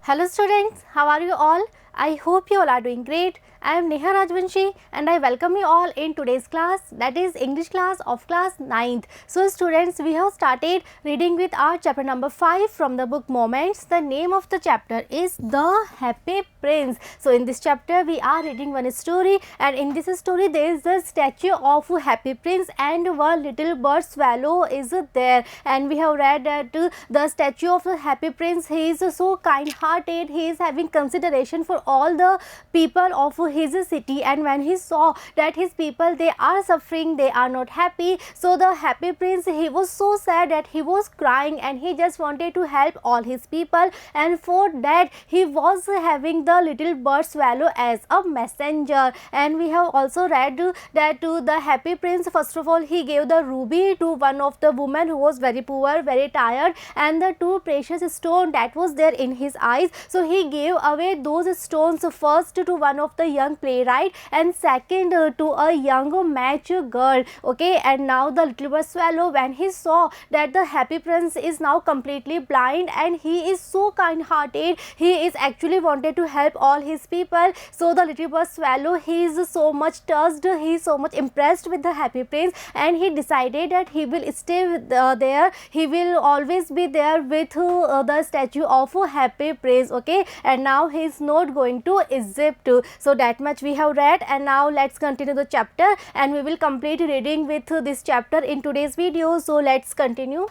Hello students, how are you all? I hope you all are doing great. I am Neha Rajvanshi and I welcome you all in today's class, that is English class of class 9th. So students, we have started reading with our chapter number 5 from the book Moments. The name of the chapter is The Happy Prince. So in this chapter we are reading one story, and in this story there is the statue of Happy Prince and one little bird swallow is there, and we have read that the statue of the Happy Prince, he is so kind hearted, he is having consideration for all the people of his city, and when he saw that his people, they are suffering, they are not happy, so the Happy Prince, he was so sad that he was crying and he just wanted to help all his people, and for that he was having the little bird swallow as a messenger. And we have also read that the Happy Prince, first of all, he gave the ruby to one of the women who was very poor, very tired, and the two precious stone that was there in his eyes, so he gave away those stones first to one of the young playwright and second to a young match girl. Okay, and now the little bird swallow, when he saw that the Happy Prince is now completely blind and he is so kind hearted, he is actually wanted to help all his people, so the little bird swallow, he is so much touched, he is so much impressed with the Happy Prince, and he decided that he will stay with, there, he will always be there with the statue of Happy Prince. Okay, and now he is not going to Egypt. So that much we have read, and now let's continue the chapter and we will complete reading with this chapter in today's video. So let's continue.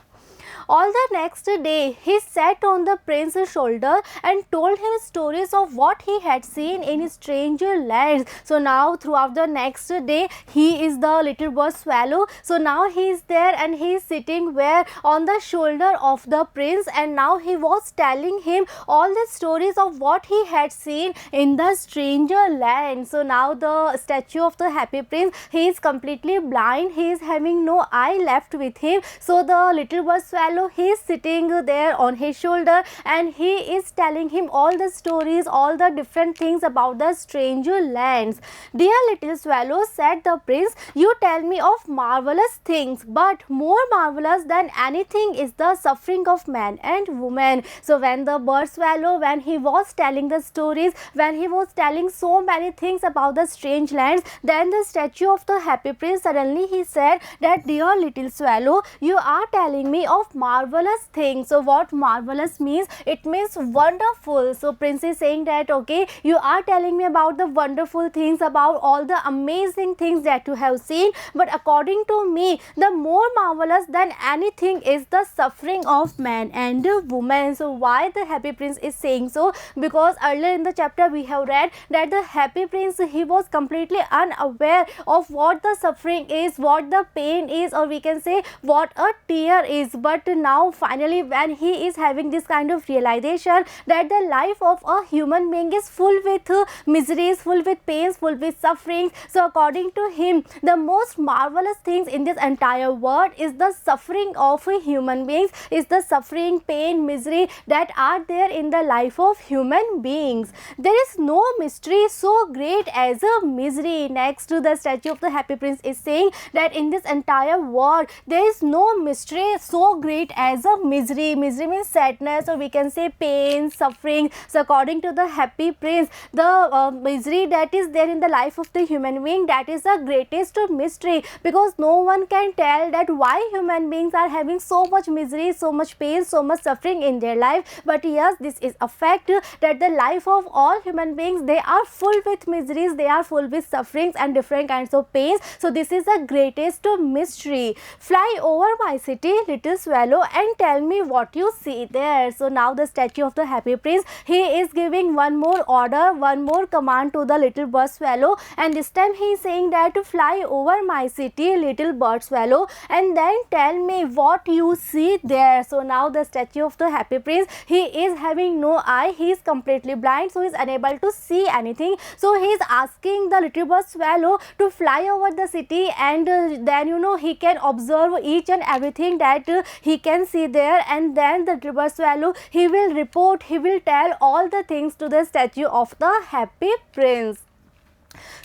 All the next day, he sat on the prince's shoulder and told him stories of what he had seen in stranger lands. So now throughout the next day, he is the little bird swallow. So now he is there and he is sitting where on the shoulder of the prince, and now he was telling him all the stories of what he had seen in the stranger land. So now the statue of the Happy Prince, he is completely blind, he is having no eye left with him. So the little bird swallow, he is sitting there on his shoulder and he is telling him all the stories, all the different things about the stranger lands. Dear little swallow, said the prince, you tell me of marvelous things, but more marvelous than anything is the suffering of man and woman. So when the bird swallow, when he was telling the stories, when he was telling so many things about the strange lands, then the statue of the Happy Prince, suddenly he said that, dear little swallow, you are telling me of marvelous things. So what marvelous means? It means wonderful. So prince is saying that, okay, you are telling me about the wonderful things, about all the amazing things that you have seen, but according to me, the more marvelous than anything is the suffering of man and woman. So why the Happy Prince is saying so? Because earlier in the chapter we have read that the Happy Prince, he was completely unaware of what the suffering is, what the pain is, or we can say what a tear is. But now finally, when he is having this kind of realization that the life of a human being is full with miseries, full with pains, full with sufferings, so according to him, the most marvelous things in this entire world is the suffering of human beings, is the suffering, pain, misery that are there in the life of human beings. There is no mystery so great as a misery. Next, the statue of the Happy Prince is saying that in this entire world, there is no mystery so great as a misery. Misery means sadness, or we can say pain, suffering. So according to the Happy Prince, the misery that is there in the life of the human being, that is the greatest mystery, because no one can tell that why human beings are having so much misery, so much pain, so much suffering in their life. But yes, this is a fact that the life of all human beings, they are full with miseries, they are full with sufferings and different kinds of pains. So this is the greatest mystery. Fly over my city, little swallow, and tell me what you see there. So now the statue of the Happy Prince, he is giving one more order, one more command to the little bird swallow, and this time he is saying that to fly over my city, little bird swallow, and then tell me what you see there. So now the statue of the Happy Prince, he is having no eye, he is completely blind, so he is unable to see anything. So he is asking the little bird swallow to fly over the city, and then he can observe each and everything that he can see there, and then the little bird swallow, he will report, he will tell all the things to the statue of the Happy Prince.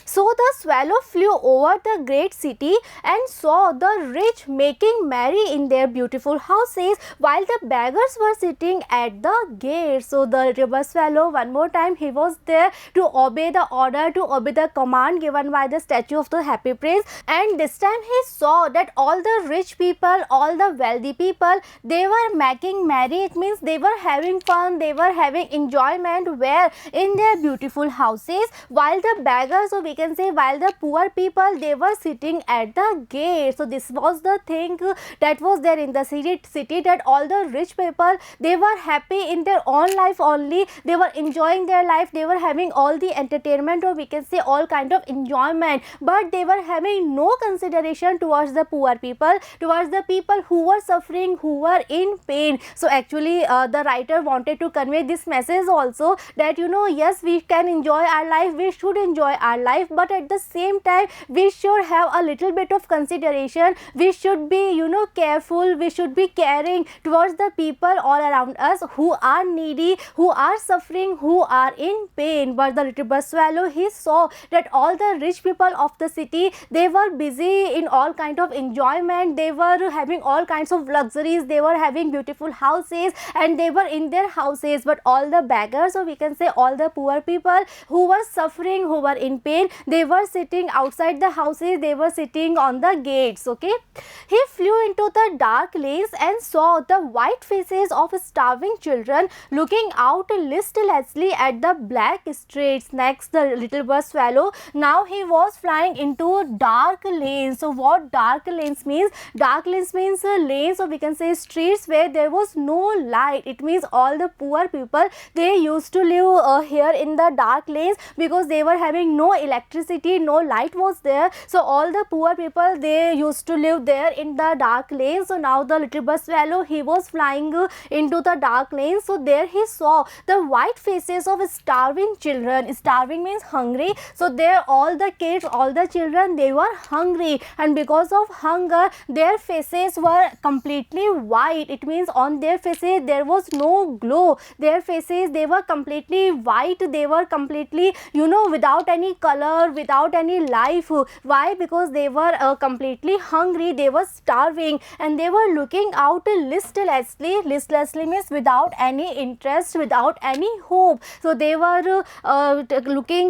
So the swallow flew over the great city and saw the rich making merry in their beautiful houses, while the beggars were sitting at the gate. So the river swallow, one more time, he was there to obey the order, to obey the command given by the statue of the happy prince. And this time he saw that all the rich people, all the wealthy people, they were making merry. It means they were having fun, they were having enjoyment where in their beautiful houses, while the beggars, or we can say while the poor people, they were sitting at the gate. So this was the thing that was there in the city, that all the rich people, they were happy in their own life only, they were enjoying their life, they were having all the entertainment, or we can say all kind of enjoyment, but they were having no consideration towards the poor people, towards the people who were suffering, who were in pain. So actually the writer wanted to convey this message also, that yes, we can enjoy our life, we should enjoy our life, but at the same time we should have a little bit of consideration, we should be careful, we should be caring towards the people all around us who are needy, who are suffering, who are in pain. But the little bird swallow, he saw that all the rich people of the city, they were busy in all kind of enjoyment, they were having all kinds of luxuries, they were having beautiful houses, and they were in their houses. But all the beggars, or we can say all the poor people who were suffering, who were in pain, they were sitting outside the houses, they were sitting on the gates. Okay, he flew into the dark lanes and saw the white faces of starving children looking out listlessly at the black streets. Next, the little bird swallow, now he was flying into dark lanes. So what dark lanes means? Dark lanes means lanes, or we can say streets where there was no light. It means all the poor people, they used to live here in the dark lanes, because they were having no electricity, no light was there. So all the poor people, they used to live there in the dark lanes. So now the little bird swallow, he was flying into the dark lanes. So there he saw the white faces of starving children. Starving means hungry. So there all the kids, all the children, they were hungry, and because of hunger their faces were completely white. It means on their faces there was no glow, their faces, they were completely white, they were completely without any color, without any life. Why? Because they were completely hungry, they were starving, and they were looking out listlessly. Listlessly means without any interest, without any hope. So they were looking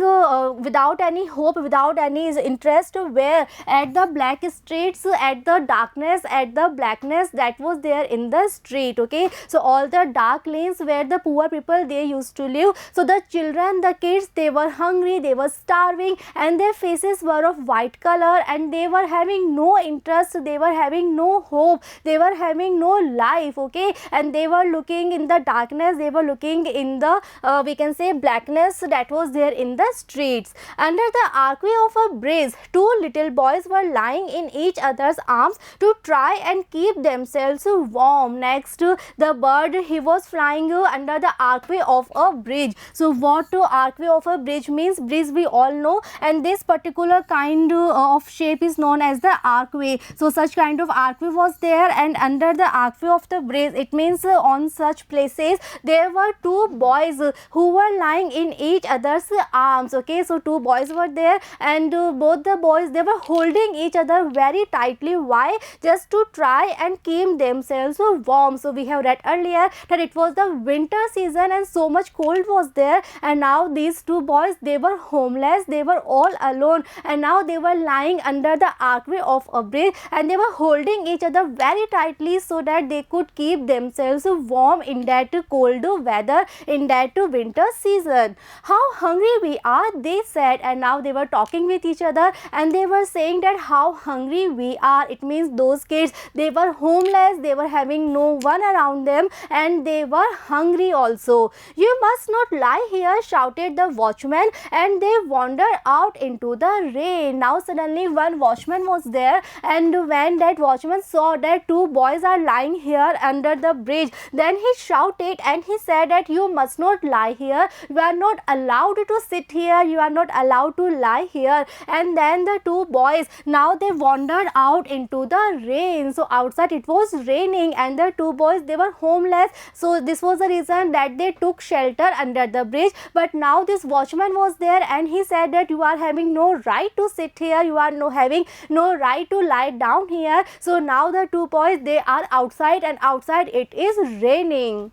without any hope, without any interest, where at the black streets, at the darkness, at the blackness that was there in the street. Okay, so all the dark lanes where the poor people, they used to live. So the children, the kids, they were hungry, they were starving, and their faces were of white color, and they were having no interest, they were having no hope, they were having no life. Okay, and they were looking in the darkness, they were looking in the we can say blackness that was there in the streets. Under the archway of a bridge, two little boys were lying in each other's arms to try and keep themselves warm. Next, the bird, he was flying under the archway of a bridge. So what archway of a bridge means? Bridge we all know, and this particular kind of shape is known as the archway. So such kind of archway was there, and under the archway of the bridge, it means on such places there were two boys who were lying in each other's arms. Okay, so two boys were there, and both the boys, they were holding each other very tightly. Why? Just to try and keep themselves warm. So we have read earlier that it was the winter season and so much cold was there, and now these two boys, they were homeless, they were all alone, and now they were lying under the archway of a bridge, and they were holding each other very tightly so that they could keep themselves warm in that cold weather, in that winter season. How hungry we are, they said, and now they were talking with each other, and they were saying that how hungry we are. It means those kids, they were homeless, they were having no one around them, and they were hungry also. You must not lie here, shouted the watchman, and they wandered out into the rain. Now suddenly one watchman was there, and when that watchman saw that two boys are lying here under the bridge, then he shouted and he said that you must not lie here, you are not allowed to sit here, you are not allowed to lie here. And then the two boys, now they wandered out into the rain. So outside it was raining, and the two boys, they were homeless, so this was the reason that they took shelter under the bridge. But now this watchman was there, and he said that you are having no right to sit here, you are having no right to lie down here. So now the two boys, they are outside, and outside it is raining.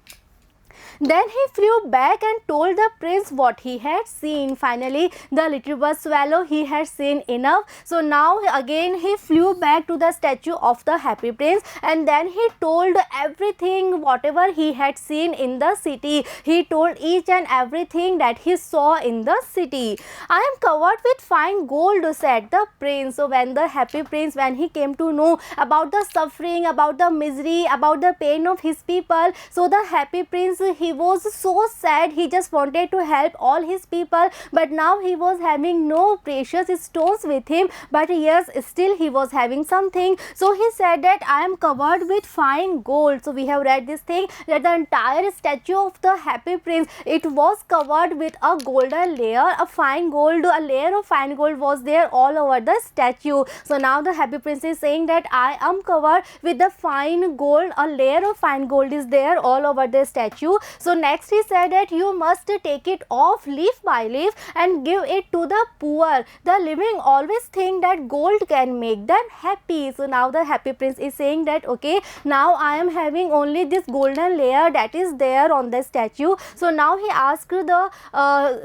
Then he flew back and told the prince what he had seen. Finally, the little bird swallow, he had seen enough. So now again he flew back to the statue of the happy prince, and then he told everything, whatever he had seen in the city. He told each and everything that he saw in the city. I am covered with fine gold, said the prince. So when the happy prince, when he came to know about the suffering, about the misery, about the pain of his people, so the happy prince, he was so sad. He just wanted to help all his people, but now he was having no precious stones with him, but yes, still he was having something. So he said that I am covered with fine gold. So we have read this thing, that the entire statue of the happy prince, it was covered with a golden layer, a fine gold, a layer of fine gold was there all over the statue. So now the happy prince is saying that I am covered with the fine gold, a layer of fine gold is there all over the statue. So next he said that you must take it off leaf by leaf and give it to the poor. The living always think that gold can make them happy. So now the happy prince is saying that okay, now I am having only this golden layer that is there on the statue. So now he asked the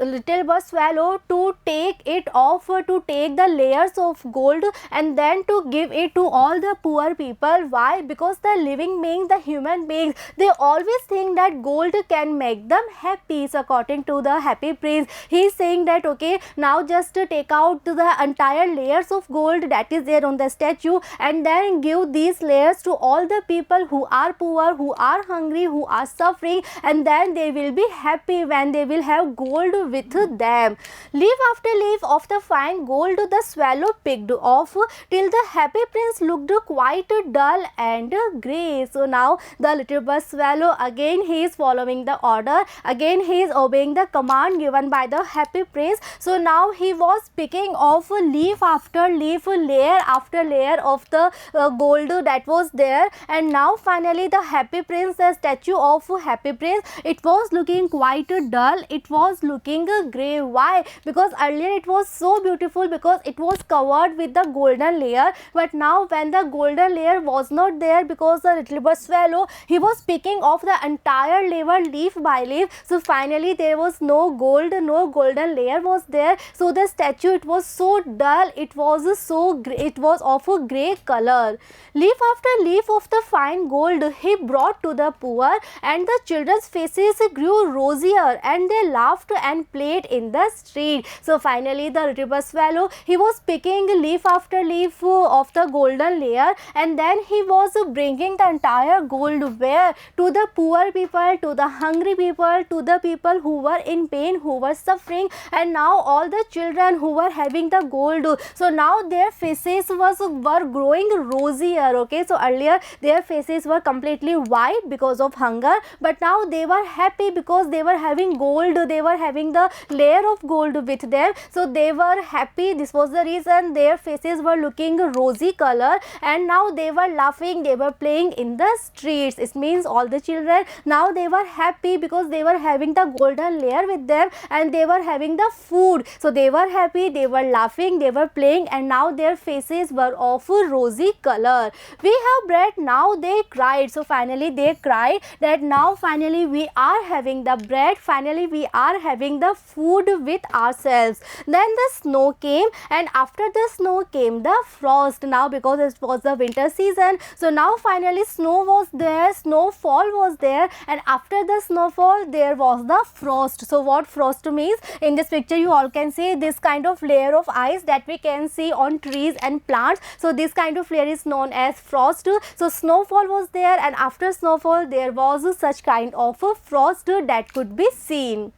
little bird swallow to take it off, to take the layers of gold and then to give it to all the poor people. Why? Because the living beings, the human beings, they always think that gold can make them happy. So according to the happy prince, he is saying that okay, now just take out the entire layers of gold that is there on the statue and then give these layers to all the people who are poor, who are hungry, who are suffering, and then they will be happy when they will have gold with them. Leaf after leaf of the fine gold the swallow picked off till the happy prince looked quite dull and grey. So now the little bird swallow, again he is following the order, again he is obeying the command given by the happy prince. So now he was picking off leaf after leaf, layer after layer of the gold that was there, and now finally the happy prince, the statue of happy prince, it was looking quite dull, it was looking grey. Why? Because earlier it was so beautiful because it was covered with the golden layer, but now when the golden layer was not there, because the little bird swallow, he was picking off the entire layer leaf by leaf, so finally there was no gold, no golden layer was there. So the statue, it was so dull, it was so grey, it was of a grey color. Leaf after leaf of the fine gold he brought to the poor, and the children's faces grew rosier and they laughed and played in the street. So finally the little bird swallow, he was picking leaf after leaf of the golden layer, and then he was bringing the entire gold where? To the poor people, to the hungry people, to the people who were in pain, who were suffering, and now all the children who were having the gold, so now their faces were growing rosier. Okay, so earlier their faces were completely white because of hunger, but now they were happy because they were having gold, they were having the layer of gold with them, so they were happy. This was the reason their faces were looking rosy color, and now they were laughing, they were playing in the streets. It means all the children, now they were happy because they were having the golden layer with them and they were having the food, so they were happy, they were laughing, they were playing, and now their faces were of a rosy color. We have bread, now they cried. So finally they cried that now finally we are having the bread, finally we are having the food with ourselves. Then the snow came, and after the snow came the frost. Now because it was the winter season, so now finally snow was there, snowfall was there, and after the snowfall there was the frost. So what frost means? In this picture you all can see this kind of layer of ice that we can see on trees and plants. So this kind of layer is known as frost. So snowfall was there, and after snowfall there was such kind of a frost that could be seen.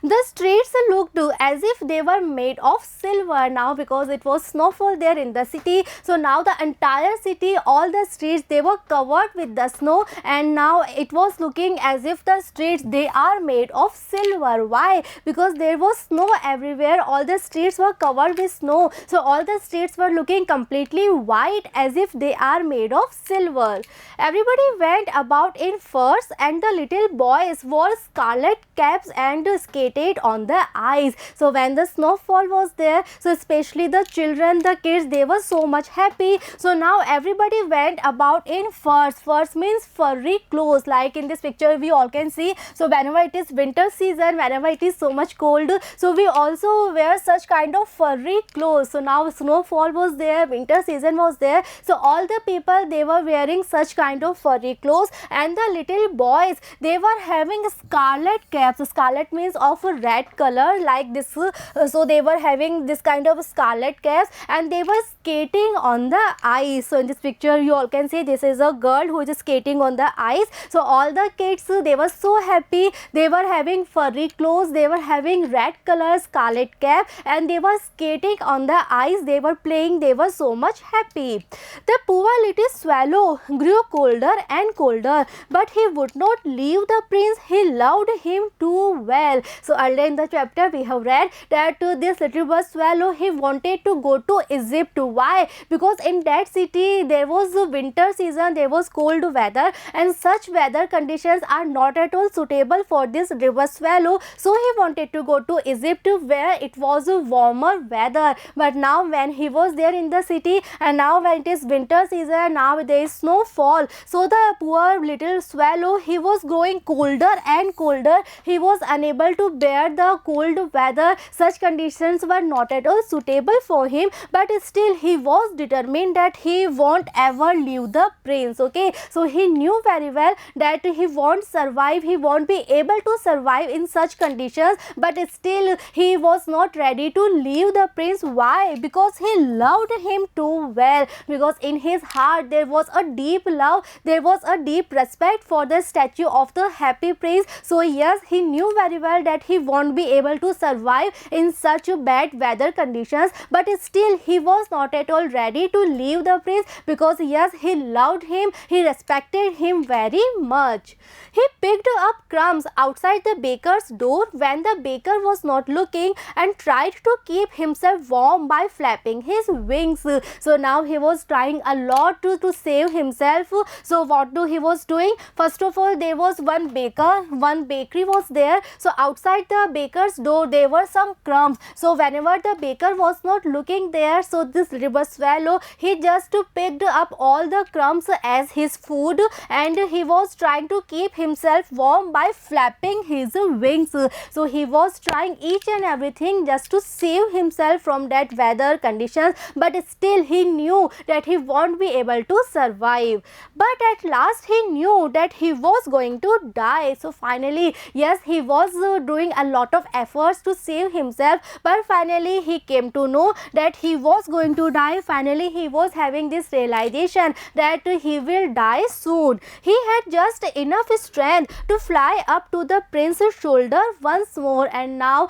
The streets looked as if they were made of silver now because it was snowfall there in the city. So now the entire city, all the streets, they were covered with the snow, and now it was looking as if the streets, they are made of silver. Why? Because there was snow everywhere, all the streets were covered with snow, so all the streets were looking completely white as if they are made of silver. Everybody went about in furs, and the little boys wore scarlet caps and skated on the ice. So when the snowfall was there, so especially the children, the kids, they were so much happy. So now everybody went about in furs. Furs means furry clothes, like in this picture we all can see. So whenever it is winter season, whenever it is so much cold, so we also wear such kind of furry clothes. So now snowfall was there, winter season was there, so all the people, they were wearing such kind of furry clothes. And the little boys, they were having scarlet caps. Scarlet means of a red color, like this. So they were having this kind of scarlet caps, and they were skating on the ice. So in this picture you all can see this is a girl who is skating on the ice. So all the kids, they were so happy. They were having furry clothes, they were having red color scarlet cap, and they were skating on the ice. They were playing, they were so much happy. The poor little swallow grew colder and colder, but he would not leave the prince. He loved him too well. So earlier in the chapter we have read that this little bird swallow, he wanted to go to Egypt. Why? Because in that city there was winter season, there was cold weather, and such weather conditions are not at all suitable for this river swallow. So he wanted to go to Egypt, where it was a warmer weather. But now when he was there in the city, and now when it is winter season, now there is snowfall, so the poor little swallow, he was growing colder and colder. He was unable to bear the cold weather. Such conditions were not at all suitable for him, but still he was determined that he won't ever leave the prince. Okay, so he knew very well that he won't survive, he won't be able to survive in such conditions, but still he was not ready to leave the prince. Why? Because he loved him too well, because in his heart there was a deep love, there was a deep respect for the statue of the happy prince. So yes, he knew very well that he won't be able to survive in such bad weather conditions, but still he was not at all ready to leave the prince, because yes, he loved him, he respected him very much. He picked up crumbs outside the baker's door when the baker was not looking, and tried to keep himself warm by flapping his wings. So now he was trying a lot to save himself. So what he was doing? First of all, there was one baker, one bakery was there. So outside the baker's door there were some crumbs. So whenever the baker was not looking there, so this river swallow, he just picked up all the crumbs as his food, and he was trying to keep himself warm by flapping his wings. So he was trying each and everything just to save himself from that weather conditions, but still he knew that he won't be able to survive. But at last he knew that he was going to die. So finally, yes, he was doing a lot of efforts to save himself, but finally he came to know that he was going to die. Finally he was having this realization that he will die soon. He had just enough strength to fly up to the prince's shoulder once more, and now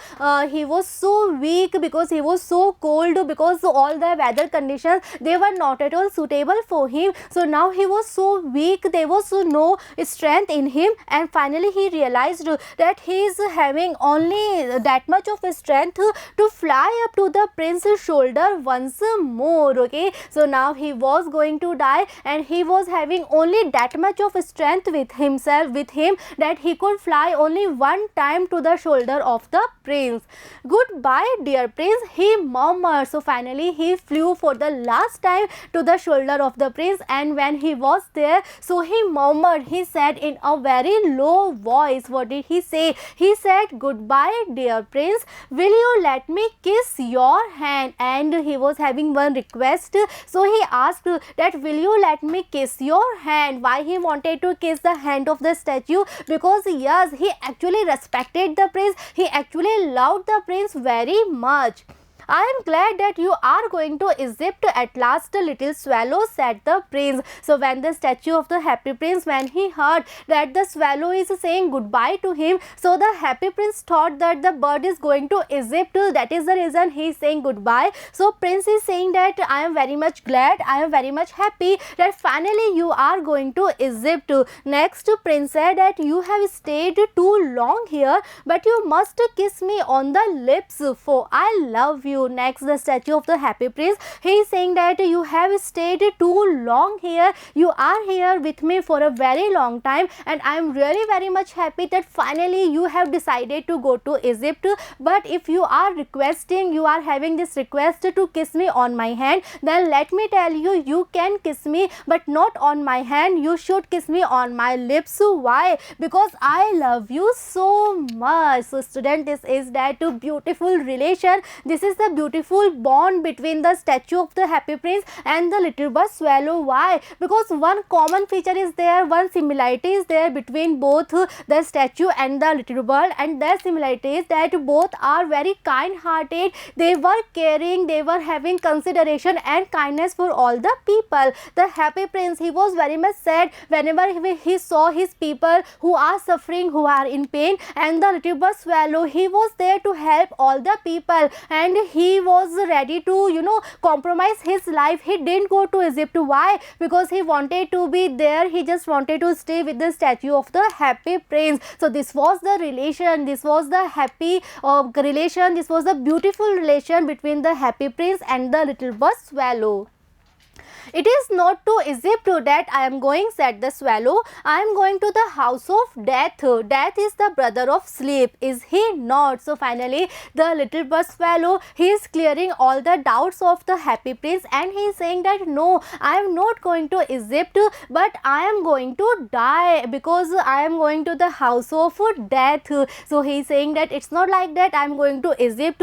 he was so weak because he was so cold, because all the weather conditions, they were not at all suitable for him. So now he was so weak, there was no strength in him, and finally he realized that he is having only that much of strength to fly up to the prince's shoulder once more. Okay, so now he was going to die, and he was having only that much of strength with him, that he could fly only one time to the shoulder of the prince. Goodbye dear prince, he murmured. So finally he flew for the last time to the shoulder of the prince, and when he was there, so he murmured, he said in a very low voice. What did he say? He said, goodbye dear prince, will you let me kiss your hand? And he was having one request, so he asked that will you let me kiss your hand? Why he wanted to kiss the hand of the statue? Because yes, he actually respected the prince, he actually loved the prince very much. I am glad that you are going to Egypt at last, little swallow, said the prince. So when the statue of the happy prince, when he heard that the swallow is saying goodbye to him, so the happy prince thought that the bird is going to Egypt, that is the reason he is saying goodbye. So prince is saying that I am very much glad, I am very much happy that finally you are going to Egypt. Next, prince said that you have stayed too long here, but you must kiss me on the lips, for I love you. statue. Next, the statue of the Happy Prince. He is saying that you have stayed too long here. You are here with me for a very long time, and I am really very much happy that finally you have decided to go to Egypt. But if you are requesting, you are having this request to kiss me on my hand, then let me tell you, you can kiss me, but not on my hand. You should kiss me on my lips. Why? Because I love you so much. So student, this is that beautiful relation. This is the beautiful bond between the statue of the Happy Prince and the little bird swallow. Why? Because one common feature is there, one similarity is there between both the statue and the little bird, and that similarity is that both are very kind hearted. They were caring, they were having consideration and kindness for all the people. The Happy Prince, he was very much sad whenever he saw his people who are suffering, who are in pain, and the little bird swallow, he was there to help all the people, and he was ready to, you know, compromise his life. He didn't go to Egypt. Why? Because he wanted to be there. He just wanted to stay with the statue of the Happy Prince. So this was the relation, this was the happy relation, this was the beautiful relation between the Happy Prince and the little bird swallow. It is not to Egypt that I am going, said the swallow. I am going to the house of death. Death is the brother of sleep, is he not? So finally the little bird swallow, he is clearing all the doubts of the Happy Prince, and he is saying that no, I am not going to Egypt, but I am going to die, because I am going to the house of death. So he is saying that it's not like that I am going to Egypt,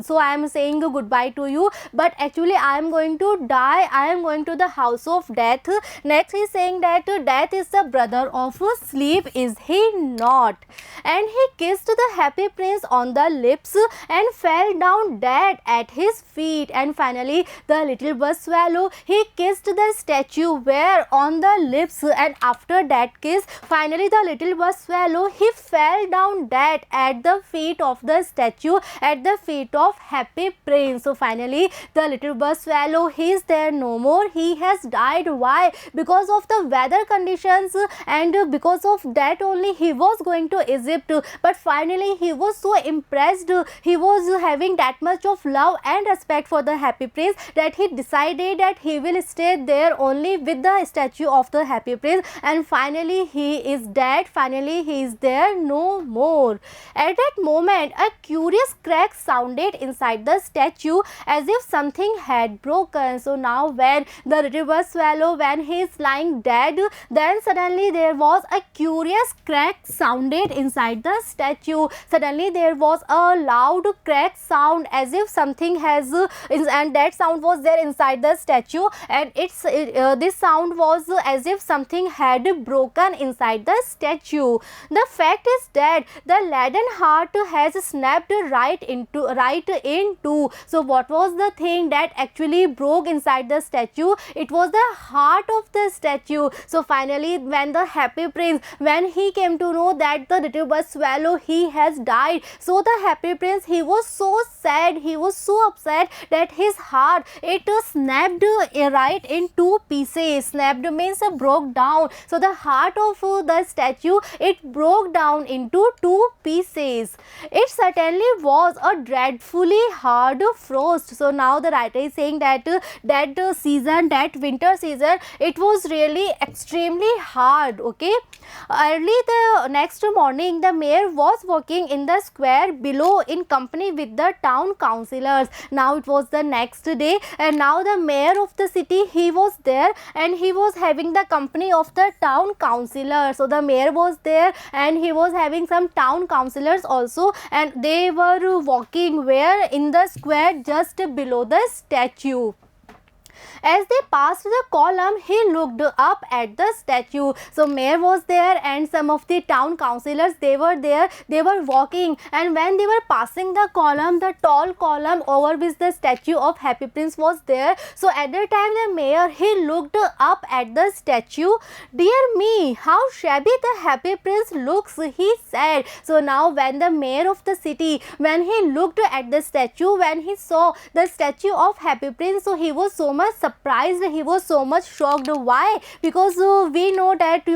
so I am saying goodbye to you, but actually I am going to die. I am going to the house of death. Next he is saying that death is the brother of sleep, is he not? And he kissed the Happy Prince on the lips and fell down dead at his feet. And finally the little bird swallow, he kissed the statue where? On the lips, and after that kiss, finally the little bird swallow, he fell down dead at the feet of the statue, at the feet of Happy Prince. So finally the little bird swallow, he is there no more. He has died. Why? Because of the weather conditions, and because of that only he was going to Egypt, but finally he was so impressed, he was having that much of love and respect for the Happy Prince, that he decided that he will stay there only with the statue of the Happy Prince, and finally he is dead. Finally he is there no more. At that moment a curious crack sounded inside the statue, as if something had broken. So now when the little bird swallow, when he is lying dead, then suddenly there was a curious crack sounded inside the statue. Suddenly there was a loud crack sound, as if something has and that sound was there inside the statue, and this sound was as if something had broken inside the statue. The fact is that the leaden heart has snapped right in two. So what was the thing that actually broke inside the statue? It was the heart of the statue. So finally when the Happy Prince, when he came to know that the little bird swallow, he has died, so the Happy Prince, he was so sad, he was so upset that his heart, it snapped right in two pieces. Snapped means broke down. So the heart of the statue, it broke down into two pieces. It certainly was a dreadfully hard frost. So now the writer is saying that that season, that winter season, it was really extremely hard. Okay, early the next morning the mayor was walking in the square below in company with the town councillors. Now it was the next day, and now the mayor of the city, he was there, and he was having the company of the town councillor. So the mayor was there, and he was having some town councillors also, and they were walking where? In the square just below the statue. As they passed the column, he looked up at the statue. So mayor was there, and some of the town councillors, they were there, they were walking, and when they were passing the column, the tall column over which the statue of Happy Prince was there, so at the time the mayor, he looked up at the statue. Dear me, how shabby the Happy Prince looks, he said. So now when the mayor of the city, when he looked at the statue, when he saw the statue of Happy Prince, so he was so much much surprised, he was so much shocked. Why? Because we know that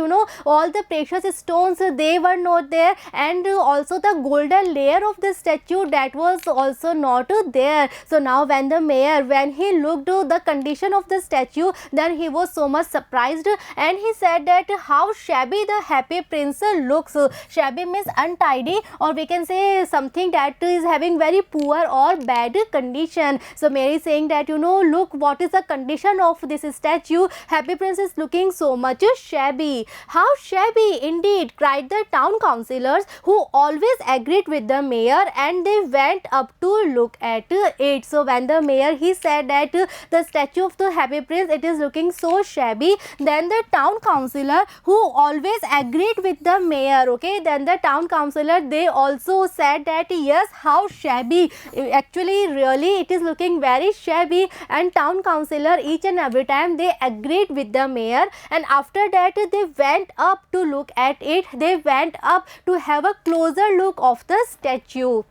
all the precious stones, they were not there, and also the golden layer of the statue, that was also not there. So now when the mayor, when he looked the condition of the statue, then he was so much surprised, and he said that how shabby the happy prince looks. Shabby means untidy, or we can say something that is having very poor or bad condition. So Mayor is saying that look what is the condition of this statue. Happy prince is looking so much shabby. How shabby indeed, cried the town councillors, who always agreed with the mayor, and they went up to look at it. So when the mayor, he said that the statue of the happy prince, it is looking so shabby, then the town councillor, who always agreed with the mayor, okay, then the town councillor, they also said that yes, how shabby, actually really it is looking very shabby. And town councillor, each and every time they agreed with the mayor, and after that they went up to look at it, they went up to have a closer look of the statue.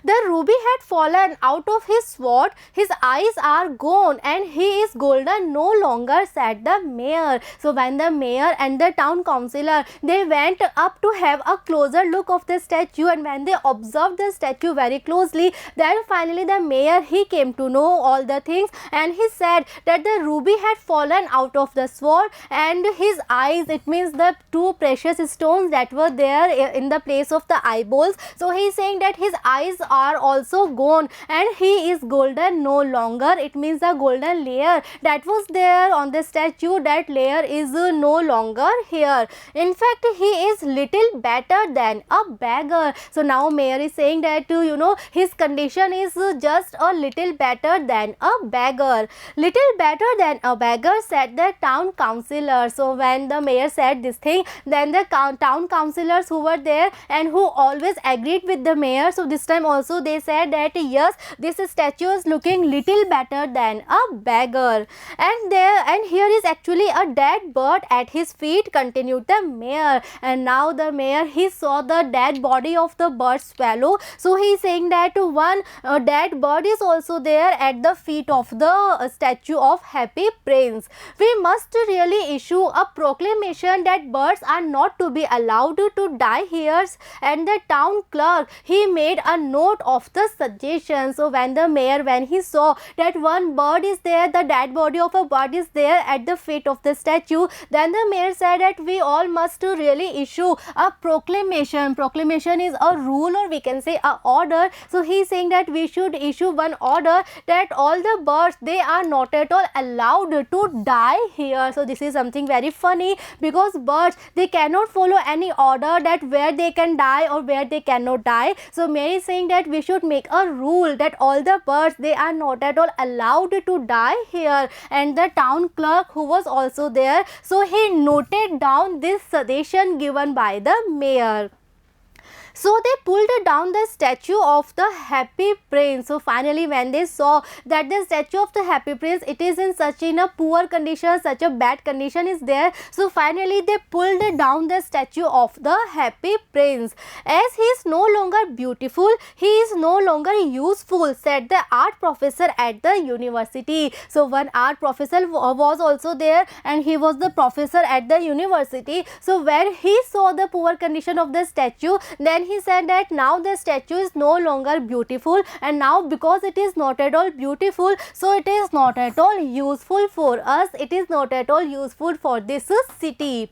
The ruby had fallen out of his sword, his eyes are gone, and he is golden no longer, said the mayor. So when the mayor and the town councillor, they went up to have a closer look of the statue, and when they observed the statue very closely, then finally the mayor, he came to know all the things, and he said that the ruby had fallen out of the sword, and his eyes, it means the two precious stones that were there in the place of the eyeballs, so he is saying that his eyes are also gone, and he is golden no longer. It means the golden layer that was there on the statue, that layer is no longer here. In fact, he is little better than a beggar. So now mayor is saying that his condition is just a little better than a beggar. Little better than a beggar, said the town councillor. So when the mayor said this thing, then the town councillors who were there and who always agreed with the mayor, so this time also they said that yes, this statue is looking little better than a beggar. And here is actually a dead bird at his feet, continued the mayor. And now the mayor, he saw the dead body of the bird swallow, so he is saying that one dead bird is also there at the feet of the statue of happy prince. We must really issue a proclamation that birds are not to be allowed to die here. And the town clerk, he made a note of the suggestion. So when the mayor, when he saw that one bird is there, the dead body of a bird is there at the feet of the statue, then the mayor said that we all must really issue a proclamation. Proclamation is a rule, or we can say a order. So he is saying that we should issue one order that all the birds, they are not at all allowed to die here. So this is something very funny, because birds, they cannot follow any order that where they can die or where they cannot die. So mayor is saying that we should make a rule that all the birds, they are not at all allowed to die here. And the town clerk, who was also there, so he noted down this suggestion given by the mayor. So they pulled down the statue of the happy prince. So finally when they saw that the statue of the happy prince, it is in such a poor condition, such a bad condition is there, so finally they pulled down the statue of the happy prince. As he is no longer beautiful, he is no longer useful, said the art professor at the university. So one art professor was also there, and he was the professor at the university. So when he saw the poor condition of the statue, then he said that now the statue is no longer beautiful, and now because it is not at all beautiful, so it is not at all useful for us, it is not at all useful for this city.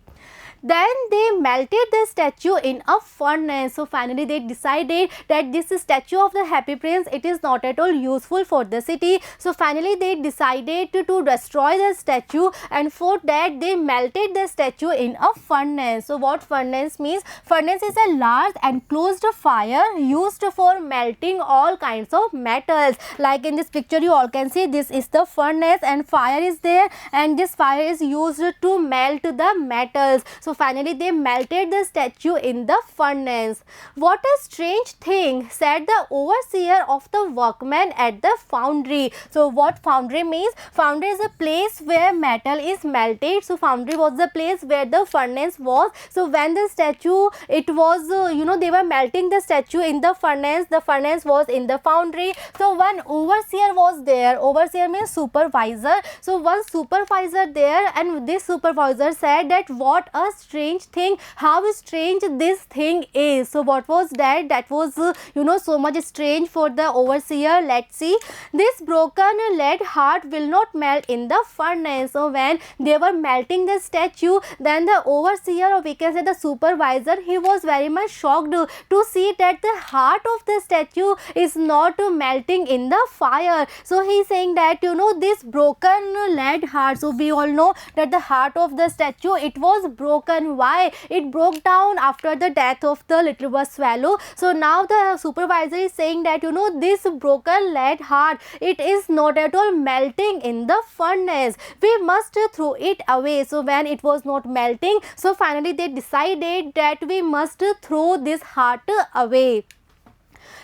Then they melted the statue in a furnace. So finally they decided that this statue of the happy prince, it is not at all useful for the city. So finally they decided to destroy the statue, and for that they melted the statue in a furnace. So what furnace means? Furnace is a large enclosed fire used for melting all kinds of metals. Like in this picture you all can see, this is the furnace and fire is there, and this fire is used to melt the metals. So So finally they melted the statue in the furnace. What a strange thing, said the overseer of the workmen at the foundry. So what foundry means? Foundry is a place where metal is melted. So foundry was the place where the furnace was. So when the statue, it was they were melting the statue in the furnace was in the foundry. So one overseer was there. Overseer means supervisor. So one supervisor there, and this supervisor said that what a strange thing, how strange this thing is. So what was that? That was so much strange for the overseer. Let's see. This broken lead heart will not melt in the furnace. So when they were melting the statue, then the overseer, or we can say the supervisor, he was very much shocked to see that the heart of the statue is not melting in the fire. So he is saying that this broken lead heart, so we all know that the heart of the statue, it was broken. Why? It broke down after the death of the little bird swallow. So now the supervisor is saying that this broken lead heart, it is not at all melting in the furnace. We must throw it away. So when it was not melting, so finally they decided that we must throw this heart away.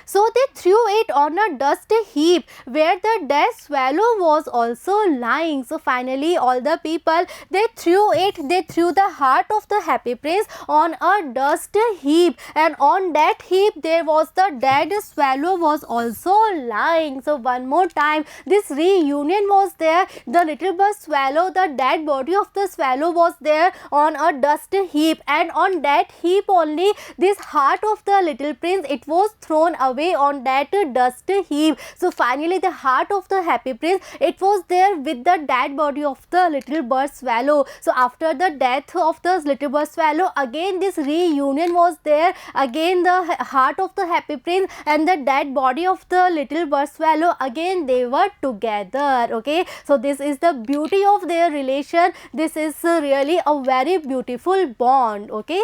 So they threw it on a dust heap where the dead swallow was also lying. So finally all the people, they threw the heart of the happy prince on a dust heap, and on that heap there was the dead swallow was also lying. So one more time this reunion was there. The little bird swallow, the dead body of the swallow was there on a dust heap, and on that heap only this heart of the little prince, it was thrown away on that dust heap. So finally the heart of the happy prince, it was there with the dead body of the little bird swallow. So after the death of the little bird swallow, again this reunion was there. Again the heart of the happy prince and the dead body of the little bird swallow, again they were together. Okay, so this is the beauty of their relation. This is really a very beautiful bond. Okay.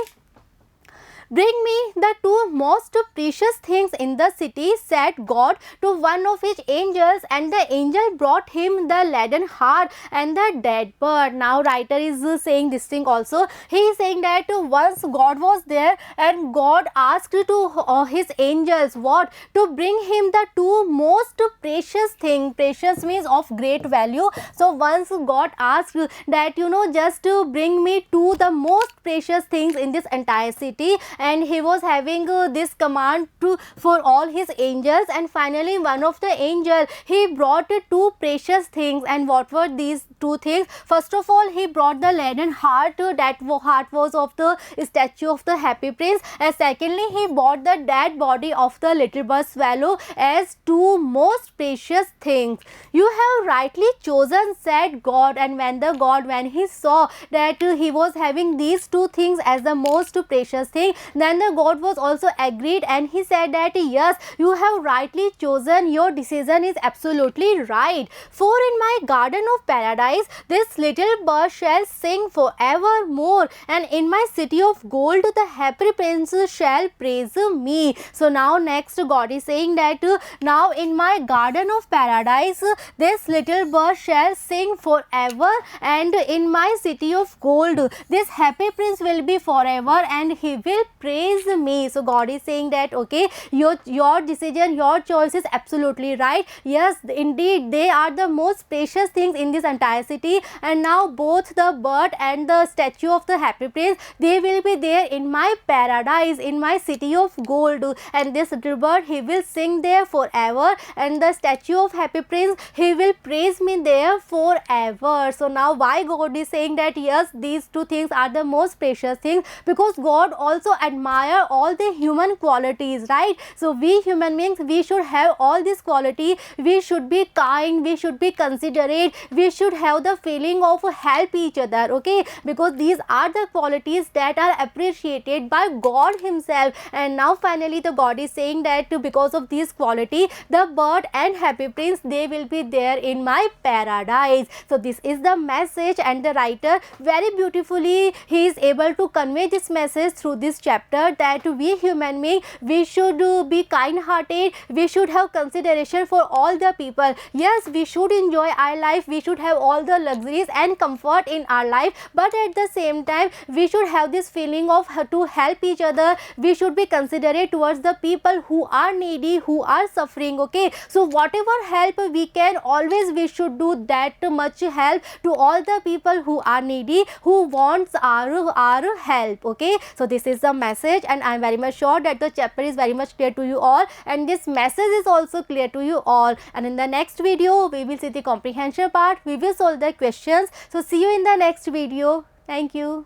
Bring me the two most precious things in the city, said God to one of his angels, and the angel brought him the leaden heart and the dead bird. Now writer is saying this thing also. He is saying that once God was there, and God asked to his angels what? To bring him the two most precious things. Precious means of great value. So once God asked that just to bring me two the most precious things in this entire city, and he was having this command for all his angels, and finally one of the angel, he brought two precious things. And what were these two things? First of all, he brought the leaden heart. That heart was of the statue of the happy prince, and secondly he brought the dead body of the little bird swallow as two most precious things. You have rightly chosen, said God. And when he saw that he was having these two things as the most precious thing, then the God was also agreed, and he said that yes, you have rightly chosen, your decision is absolutely right. For in my garden of paradise this little bird shall sing forevermore, and in my city of gold the happy prince shall praise me. So now next God is saying that now in my garden of paradise this little bird shall sing forever, and in my city of gold this happy prince will be forever, and he will praise me. So God is saying that okay, your decision, your choice is absolutely right. Yes, indeed they are the most precious things in this entire city, and now both the bird and the statue of the happy prince, they will be there in my paradise, in my city of gold, and this little bird, he will sing there forever, and the statue of happy prince, he will praise me there forever. So now why God is saying that yes, these two things are the most precious things? Because God also admire all the human qualities, right? So we human beings, we should have all this quality. We should be kind, we should be considerate, we should have the feeling of help each other. Okay, because these are the qualities that are appreciated by God himself. And now finally the God is saying that because of this quality, the bird and happy prince, they will be there in my paradise. So this is the message, and the writer very beautifully he is able to convey this message through this chapter. chapter that we human being, we should be kind hearted, we should have consideration for all the people. Yes, we should enjoy our life, we should have all the luxuries and comfort in our life, but at the same time we should have this feeling of to help each other. We should be considerate towards the people who are needy, who are suffering. Okay, so whatever help we can, always we should do that much help to all the people who are needy, who wants our help. Okay, so this is the message, and I am very much sure that the chapter is very much clear to you all, and this message is also clear to you all. And in the next video we will see the comprehension part, we will solve the questions. So see you in the next video. Thank you.